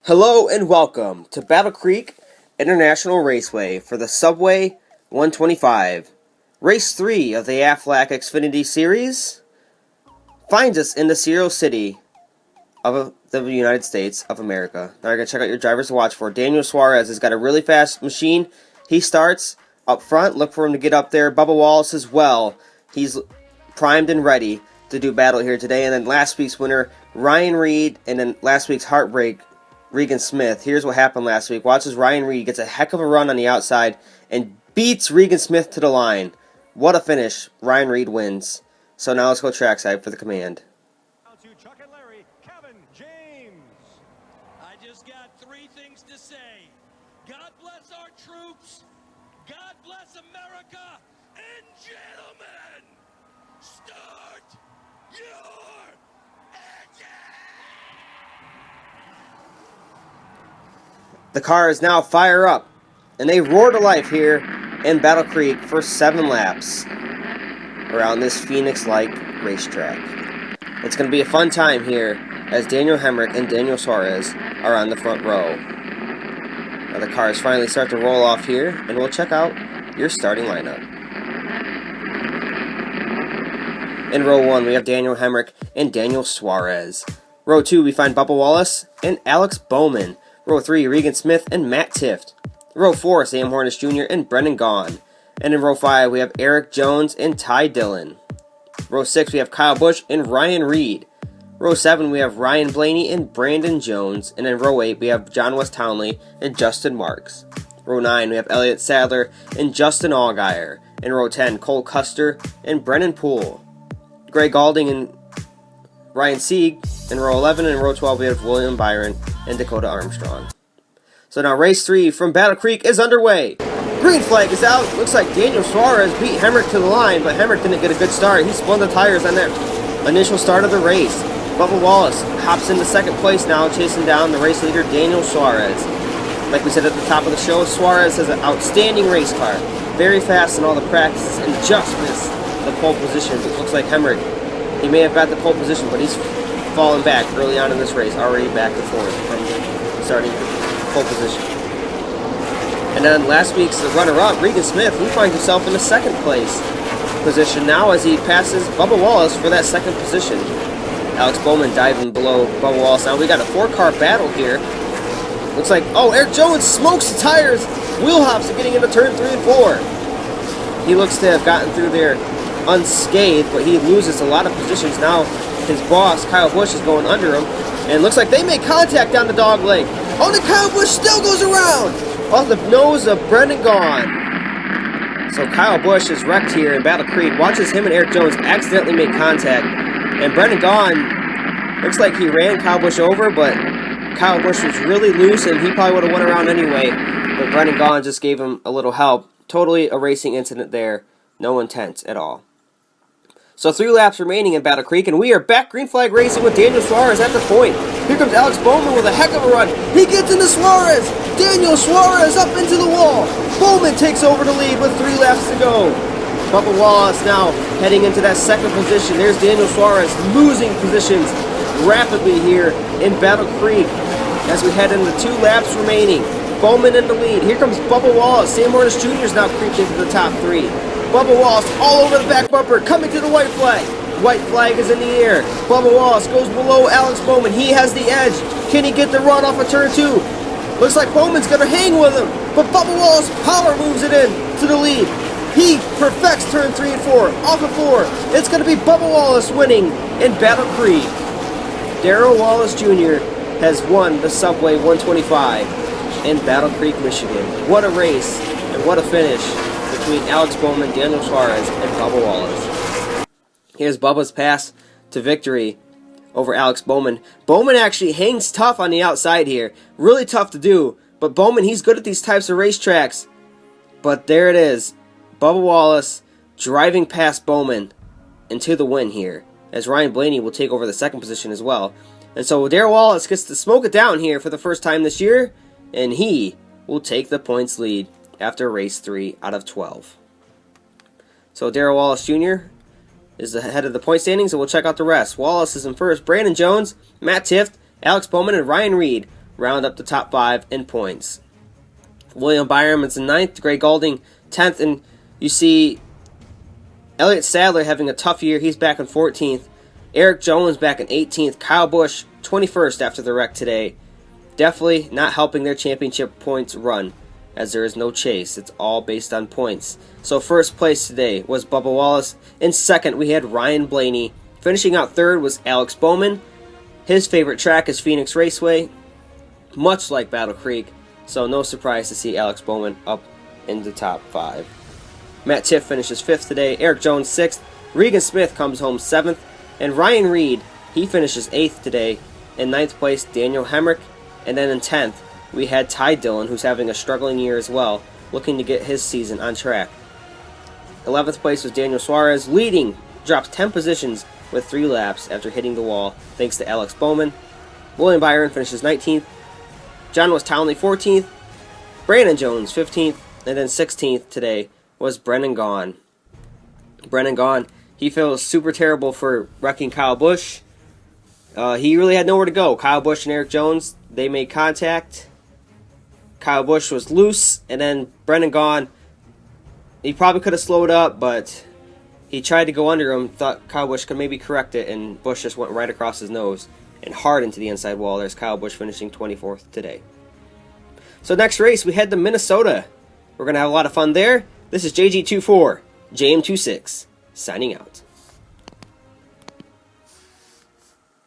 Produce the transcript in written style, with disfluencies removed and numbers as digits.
Hello and welcome to Battle Creek International Raceway for the Subway 125. Race 3 of the Aflac Xfinity Series finds us in the Cereal City of the United States of America. Now you're going to check out your drivers to watch for. Daniel Suarez has got a really fast machine. He starts up front. Look for him to get up there. Bubba Wallace as well. He's primed and ready to do battle here today. And then last week's winner, Ryan Reed, and then last week's heartbreak, Regan Smith. Here's what happened last week. Watch as Ryan Reed gets a heck of a run on the outside and beats Regan Smith to the line. What a finish. Ryan Reed wins. So now let's go trackside for the command. Chuck and Larry, Kevin James. I just got three things to say. God bless our troops. God bless America. And gentlemen, start your engine. The car is now fire up, and they roar to life here in Battle Creek for 7 laps around this Phoenix-like racetrack. It's going to be a fun time here as Daniel Hemrick and Daniel Suarez are on the front row. Now the cars finally start to roll off here, and we'll check out your starting lineup. In row 1, we have Daniel Hemrick and Daniel Suarez. Row 2, we find Bubba Wallace and Alex Bowman. Row 3, Regan Smith and Matt Tifft. Row 4, Sam Hornish Jr. and Brendan Gaughan. And in row 5, we have Eric Jones and Ty Dillon. Row 6, we have Kyle Busch and Ryan Reed. Row 7, we have Ryan Blaney and Brandon Jones. And in row 8, we have John West Townley and Justin Marks. Row 9, we have Elliott Sadler and Justin Allgaier. In row 10, Cole Custer and Brennan Poole. Greg Galding and Ryan Sieg in row 11, and in row 12 we have William Byron and Dakota Armstrong. So now race 3 from Battle Creek is underway. Green flag is out. Looks like Daniel Suarez beat Hemrick to the line, but Hemrick didn't get a good start. He spun the tires on that initial start of the race. Bubba Wallace hops into second place now, chasing down the race leader Daniel Suarez. Like we said at the top of the show, Suarez has an outstanding race car. Very fast in all the practices and just missed the pole position. It looks like Hemrick, he may have got the pole position, but he's fallen back early on in this race, already back to fourth from starting pole position. And then last week's runner-up, Regan Smith, he finds himself in the second place position now as he passes Bubba Wallace for that second position. Alex Bowman diving below Bubba Wallace. Now we got a 4-car battle here. Looks like, oh, Eric Jones smokes the tires. Wheel hops are getting into turn 3 and 4. He looks to have gotten through there unscathed, but he loses a lot of positions now. His boss, Kyle Busch, is going under him, and looks like they make contact down the dog leg. Oh, the Kyle Busch still goes around off the nose of Brendan Gaughan. So Kyle Busch is wrecked here in Battle Creek. Watches him and Eric Jones accidentally make contact, and Brendan Gaughan looks like he ran Kyle Busch over, but Kyle Busch was really loose, and he probably would have went around anyway, but Brendan Gaughan just gave him a little help. Totally a racing incident there. No intent at all. So 3 laps remaining in Battle Creek, and we are back green flag racing with Daniel Suarez at the point. Here comes Alex Bowman with a heck of a run. He gets into Suarez. Daniel Suarez up into the wall. Bowman takes over the lead with 3 laps to go. Bubba Wallace now heading into that second position. There's Daniel Suarez losing positions rapidly here in Battle Creek as we head into 2 laps remaining. Bowman in the lead. Here comes Bubba Wallace. Sam Hornish Jr. is now creeping to the top 3. Bubba Wallace all over the back bumper, coming to the white flag. White flag is in the air. Bubba Wallace goes below Alex Bowman. He has the edge. Can he get the run off of turn 2? Looks like Bowman's going to hang with him, but Bubba Wallace power moves it in to the lead. He perfects turn 3 and 4. Off of 4, it's going to be Bubba Wallace winning in Battle Creek. Darrell Wallace Jr. has won the Subway 125 in Battle Creek, Michigan. What a race and what a finish between Alex Bowman, Daniel Suarez, and Bubba Wallace. Here's Bubba's pass to victory over Alex Bowman. Bowman actually hangs tough on the outside here. Really tough to do, but Bowman, he's good at these types of racetracks. But there it is. Bubba Wallace driving past Bowman into the win here, as Ryan Blaney will take over the second position as well. And so Darrell Wallace gets to smoke it down here for the first time this year, and he will take the points lead after race 3 out of 12. So Darrell Wallace Jr. is the head of the point standings, and we'll check out the rest. Wallace is in first. Brandon Jones, Matt Tifft, Alex Bowman, and Ryan Reed round up the top 5 in points. William Byron's in 9th, Greg Goulding 10th, and you see Elliott Sadler having a tough year. He's back in 14th. Eric Jones back in 18th. Kyle Busch 21st after the wreck today. Definitely not helping their championship points run, as there is no chase. It's all based on points. So first place today was Bubba Wallace. In second, we had Ryan Blaney. Finishing out third was Alex Bowman. His favorite track is Phoenix Raceway, much like Battle Creek. So no surprise to see Alex Bowman up in the top 5. Matt Tiff finishes 5th today. Eric Jones 6th. Regan Smith comes home 7th. And Ryan Reed, he finishes 8th today. In 9th place, Daniel Hemrick. And then in 10th, we had Ty Dillon, who's having a struggling year as well, looking to get his season on track. 11th place was Daniel Suarez, leading, drops 10 positions with 3 laps after hitting the wall, thanks to Alex Bowman. William Byron finishes 19th. John West Townley 14th. Brandon Jones 15th. And then 16th today was Brennan Gaughan. Brennan Gaughan, he feels super terrible for wrecking Kyle Busch. He really had nowhere to go. Kyle Busch and Eric Jones, they made contact. Kyle Busch was loose, and then Brennan Gaughan, he probably could have slowed up, but he tried to go under him, thought Kyle Busch could maybe correct it, and Busch just went right across his nose and hard into the inside wall. There's Kyle Busch finishing 24th today. So next race, we head to Minnesota. We're going to have a lot of fun there. This is JG24, JM26, signing out.